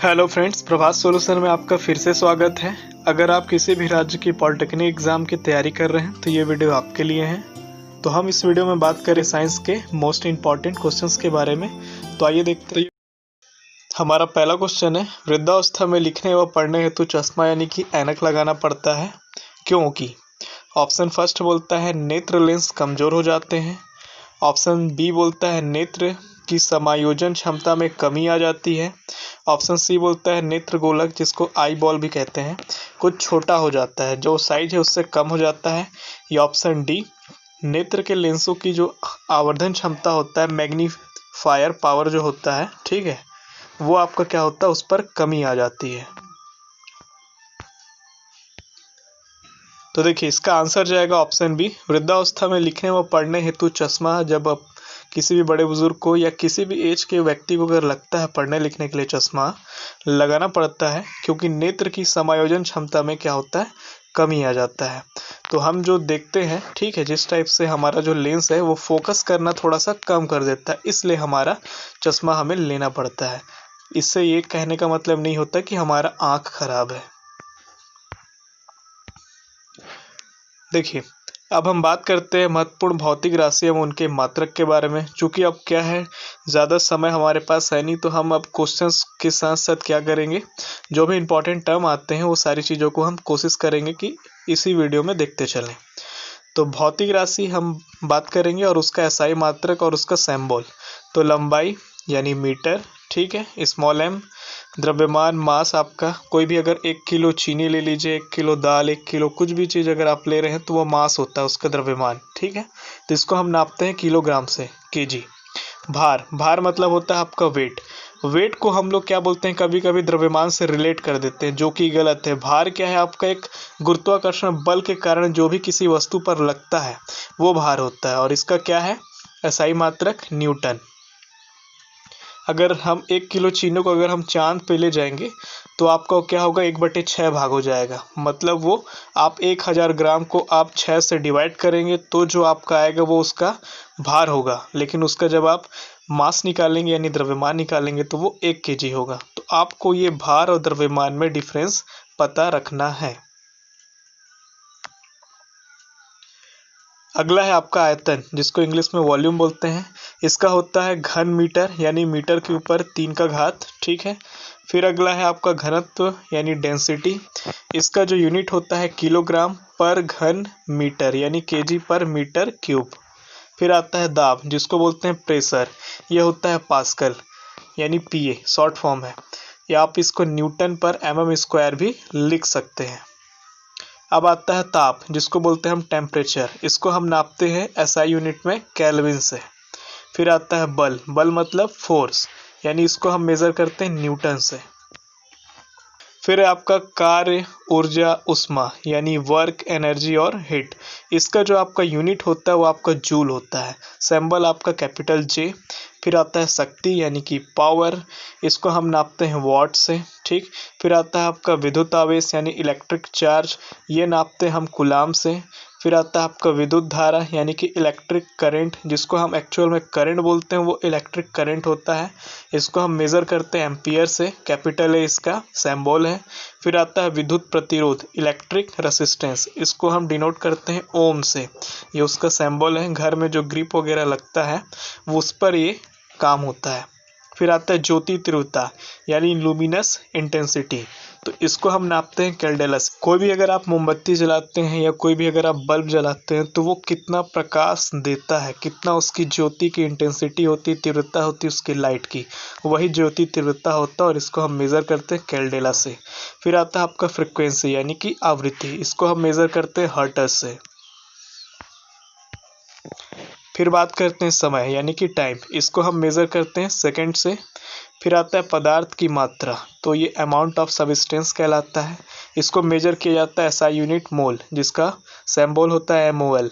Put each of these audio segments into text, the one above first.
Hello friends, प्रभात solution में आपका फिर से स्वागत है। अगर आप किसी भी राज्य की पॉलिटेक्निक एग्जाम की तैयारी कर रहे हैं तो ये वीडियो आपके लिए है। तो हम इस वीडियो में बात करें साइंस के मोस्ट इंपॉर्टेंट क्वेश्चंस के बारे में। तो आइए देखते हैं। हमारा पहला क्वेश्चन है, वृद्धावस्था में लिखने व पढ़ने हेतु चश्मा यानी कि ऐनक लगाना पड़ता है, क्योंकि ऑप्शन फर्स्ट बोलता है नेत्र लेंस कमजोर हो जाते हैं। ऑप्शन बी बोलता है नेत्र की समायोजन क्षमता में कमी आ जाती है। ऑप्शन सी बोलता है नेत्र गोलक, जिसको आई बॉल भी कहते हैं, कुछ छोटा हो जाता है, जो साइज है उससे कम हो जाता है। या ऑप्शन डी, नेत्र के लेंसों की जो आवर्धन क्षमता होता है, मैग्नीफायर पावर जो होता है, ठीक है, वो आपका क्या होता है, उस पर कमी आ जाती है। तो देखिए, इसका आंसर जाएगा ऑप्शन बी, वृद्धावस्था में लिखने व पढ़ने हेतु चश्मा जब किसी भी बड़े बुजुर्ग को या किसी भी एज के व्यक्ति को अगर लगता है पढ़ने लिखने के लिए चश्मा लगाना पड़ता है, क्योंकि नेत्र की समायोजन क्षमता में क्या होता है, कमी आ जाता है। तो हम जो देखते हैं, ठीक है, जिस टाइप से हमारा जो लेंस है वो फोकस करना थोड़ा सा कम कर देता है, इसलिए हमारा चश्मा हमें लेना पड़ता है। इससे ये कहने का मतलब नहीं होता कि हमारा आँख खराब है। देखिए, अब हम बात करते हैं महत्वपूर्ण भौतिक राशि एवं उनके मात्रक के बारे में। चूंकि अब क्या है, ज़्यादा समय हमारे पास है नहीं, तो हम अब क्वेश्चंस के साथ साथ क्या करेंगे, जो भी इंपॉर्टेंट टर्म आते हैं वो सारी चीज़ों को हम कोशिश करेंगे कि इसी वीडियो में देखते चलें। तो भौतिक राशि हम बात करेंगे और उसका एसआई मात्रक और उसका सिंबल। तो लंबाई यानी मीटर, ठीक है, स्मॉल एम। द्रव्यमान मास, आपका कोई भी अगर 1 किलो चीनी ले लीजिए, 1 किलो दाल, 1 किलो कुछ भी चीज़ अगर आप ले रहे हैं तो वो मास होता है उसका, द्रव्यमान, ठीक है। तो इसको हम नापते हैं किलोग्राम से, केजी। भार, भार मतलब होता है आपका वेट। वेट को हम लोग क्या बोलते हैं, कभी कभी द्रव्यमान से रिलेट कर देते हैं, जो कि गलत है। भार क्या है, आपका एक गुरुत्वाकर्षण बल के कारण जो भी किसी वस्तु पर लगता है वो भार होता है, और इसका क्या है, एसआई मात्रक न्यूटन। अगर हम 1 किलो चीनी को अगर हम चांद पे ले जाएंगे तो आपका क्या होगा, 1/6 भाग हो जाएगा। मतलब वो आप 1000 ग्राम को आप 6 से डिवाइड करेंगे तो जो आपका आएगा वो उसका भार होगा, लेकिन उसका जब आप मास निकालेंगे यानी द्रव्यमान निकालेंगे तो वो 1 केजी होगा। तो आपको ये भार और द्रव्यमान में डिफरेंस पता रखना है। अगला है आपका आयतन, जिसको इंग्लिश में वॉल्यूम बोलते हैं। इसका होता है घन मीटर, यानी मीटर के ऊपर 3 का घात, ठीक है। फिर अगला है आपका घनत्व यानी डेंसिटी। इसका जो यूनिट होता है किलोग्राम पर घन मीटर, यानी केजी पर मीटर क्यूब। फिर आता है दाब, जिसको बोलते हैं प्रेशर, यह होता है पास्कल यानी पीए, शॉर्ट फॉर्म है। या आप इसको न्यूटन पर mm स्क्वायर भी लिख सकते हैं। अब आता है ताप, जिसको बोलते हैं हम टेम्परेचर। इसको हम नापते हैं एसआई यूनिट में, केल्विन से। फिर आता है बल, बल मतलब फोर्स, यानी इसको हम मेजर करते हैं न्यूटन से। फिर है आपका कार्य, ऊर्जा, उष्मा, यानी वर्क, एनर्जी और हीट। इसका जो आपका यूनिट होता है वो आपका जूल होता है, सिंबल आपका कैपिटल जे। फिर आता है शक्ति यानी कि पावर, इसको हम नापते हैं वॉट से, ठीक। फिर आता है आपका विद्युत आवेश यानी इलेक्ट्रिक चार्ज, ये नापते हैं हम कूलाम से। फिर आता है आपका विद्युत धारा यानी कि इलेक्ट्रिक करंट, जिसको हम एक्चुअल में करंट बोलते हैं, वो इलेक्ट्रिक करंट होता है, इसको हम मेज़र करते हैं एम्पियर से, कैपिटल है इसका, सिंबल है। फिर आता है विद्युत प्रतिरोध, इलेक्ट्रिक रेसिस्टेंस, इसको हम डिनोट करते हैं ओम से, ये उसका सिंबल है। घर में जो ग्रिप वगैरह लगता है वो उस पर ये काम होता है। फिर आता है ज्योति तीव्रता यानी लुमिनस इंटेंसिटी, तो इसको हम नापते हैं कैंडेला से। कोई भी अगर आप मोमबत्ती जलाते हैं या कोई भी अगर आप बल्ब जलाते हैं तो वो कितना प्रकाश देता है, कितना उसकी ज्योति की इंटेंसिटी होती है, तीव्रता होती है उसकी लाइट की, वही ज्योति तीव्रता होता है, और इसको हम मेज़र करते हैं कैंडेला से। फिर आता है आपका फ्रिक्वेंसी यानी कि आवृत्ति, इसको हम मेज़र करते हैं हर्ट्ज से। फिर बात करते हैं समय यानी कि टाइम, इसको हम मेज़र करते हैं सेकंड से। फिर आता है पदार्थ की मात्रा, तो ये अमाउंट ऑफ सब्सटेंस कहलाता है, इसको मेजर किया जाता है एसआई यूनिट मोल, जिसका सिंबल होता है एमओएल।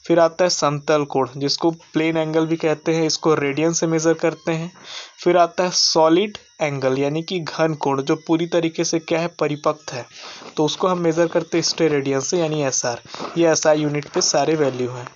फिर आता है समतल कोण, जिसको प्लेन एंगल भी कहते हैं, इसको रेडियन से मेज़र करते हैं। फिर आता है सॉलिड एंगल यानी कि घन कोण, जो पूरी तरीके से क्या है, परिपक्व है, तो उसको हम मेज़र करते हैं स्टेरेडियन से यानी एसआर। ये एसआई यूनिट पे सारे वैल्यू हैं।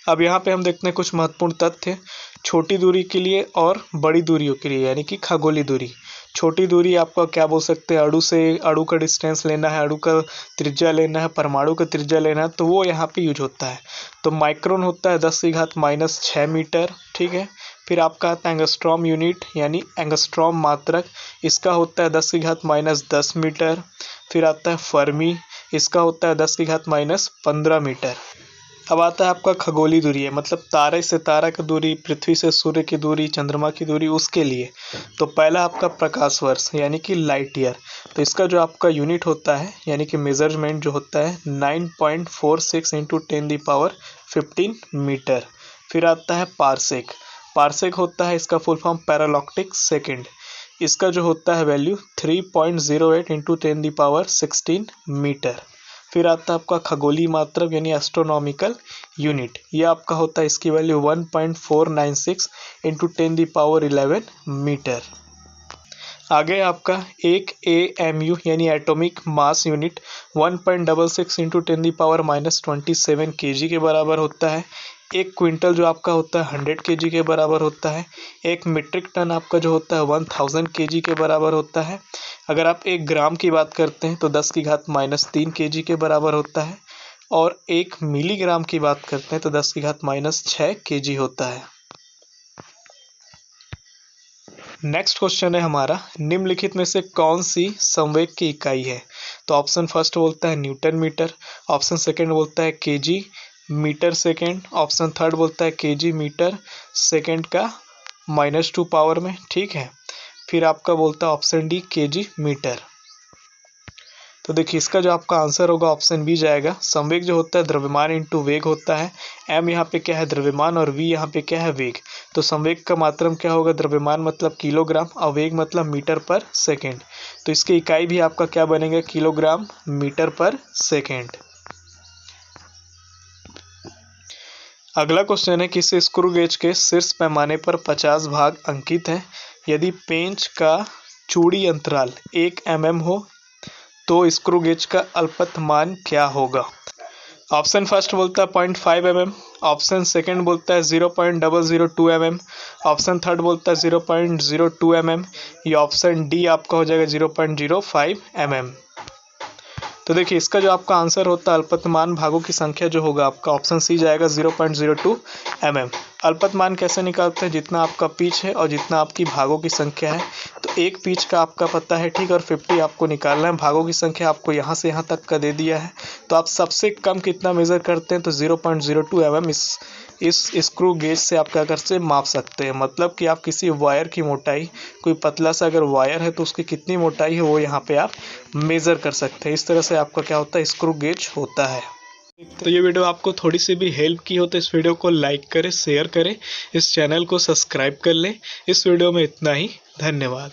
अब यहाँ पे हम देखते हैं कुछ महत्वपूर्ण तथ्य छोटी दूरी के लिए और बड़ी दूरियों के लिए, यानी कि खगोलीय दूरी। छोटी दूरी आपका क्या बोल सकते हैं, अणु से अणु का डिस्टेंस लेना है, अणु का त्रिज्या लेना है, परमाणु का त्रिज्या लेना है, तो वो यहाँ पे यूज होता है। तो माइक्रोन होता है 10⁻⁻6 मीटर, ठीक है। फिर आपका आता है एंगस्ट्रॉम यूनिट यानी एंगस्ट्रॉम मात्रक, इसका होता है 10⁻10 मीटर। फिर आता है फर्मी, इसका होता है 10⁻15 मीटर। अब आता है आपका खगोलीय दूरी है, मतलब तारे से तारा की दूरी, पृथ्वी से सूर्य की दूरी, चंद्रमा की दूरी, उसके लिए। तो पहला आपका प्रकाश वर्ष यानी कि लाइट ईयर, तो इसका जो आपका यूनिट होता है यानी कि मेजरमेंट जो होता है 9.46 × 10⁻15 मीटर। फिर आता है पारसेक, पारसेक होता है इसका फुल फॉर्म पैरालॉक्टिक सेकेंड, इसका जो होता है वैल्यू 3.08 × 10⁻16 मीटर। फिर आता है आपका खगोलीय मात्रक यानी एस्ट्रोनॉमिकल यूनिट, ये आपका होता है इसकी वैल्यू 1.496 × 10⁻11 मीटर। आगे आपका एक AMU यानी एटॉमिक मास यूनिट 1.66 × 10⁻27 kg के बराबर होता है। एक क्विंटल जो आपका होता है 100 kg के बराबर होता है। एक मीट्रिक टन आपका जो होता है 1000 kg के बराबर होता है। अगर आप एक ग्राम की बात करते हैं तो 10⁻³ kg के बराबर होता है। और एक मिलीग्राम की बात करते हैं तो 10⁻6 kg होता है। नेक्स्ट क्वेश्चन है हमारा, निम्नलिखित में से कौन सी संवेग की इकाई है? तो ऑप्शन फर्स्ट बोलता है न्यूटन मीटर, ऑप्शन सेकंड बोलता है KG metre second, option third बोलता है केजी मीटर सेकंड का -2 पावर में, ठीक है। फिर आपका बोलता है ऑप्शन डी केजी मीटर। तो देखिए इसका जो आपका आंसर होगा ऑप्शन बी जाएगा। संवेग जो होता है द्रव्यमान इंटू वेग होता है। एम यहाँ पे क्या है द्रव्यमान और वी यहाँ पे क्या है वेग। तो संवेग का मात्रम क्या होगा, द्रव्यमान मतलब किलोग्राम और वेग मतलब मीटर पर सेकेंड। तो इसकी इकाई भी आपका क्या बनेगा, किलोग्राम मीटर पर सेकेंड। अगला क्वेश्चन है, किसी स्क्रू गेज के शीर्ष पैमाने पर 50 भाग अंकित हैं। यदि पेंच का चूड़ी अंतराल 1 mm हो तो स्क्रू गेज का अल्पतमान क्या होगा? ऑप्शन फर्स्ट बोलता है 0.5 mm, ऑप्शन सेकंड बोलता है 0.002 mm, ऑप्शन थर्ड बोलता है 0.02 mm, ये ऑप्शन डी आपका हो जाएगा 0.05 mm। तो देखिए इसका जो आपका आंसर होता है अल्पतमान भागों की संख्या जो होगा आपका ऑप्शन सी जाएगा 0.02 mm। अल्पतमान कैसे निकालते हैं, जितना आपका पिच है और जितना आपकी भागों की संख्या है। तो एक पिच का आपका पता है, ठीक, और 50 आपको निकालना है। भागों की संख्या आपको यहाँ से यहाँ तक का दे दिया है, तो आप सबसे कम कितना मेज़र करते हैं तो 0.02 mm इस स्क्रू गेज से आप क्या कर से माप सकते हैं। मतलब कि आप किसी वायर की मोटाई, कोई पतला सा अगर वायर है तो उसकी कितनी मोटाई है वो यहाँ पे आप मेज़र कर सकते हैं। इस तरह से आपका क्या होता है स्क्रू गेज होता है। तो ये वीडियो आपको थोड़ी सी भी हेल्प की हो तो इस वीडियो को लाइक करें, शेयर करें, इस चैनल को सब्सक्राइब कर लें। इस वीडियो में इतना ही, धन्यवाद।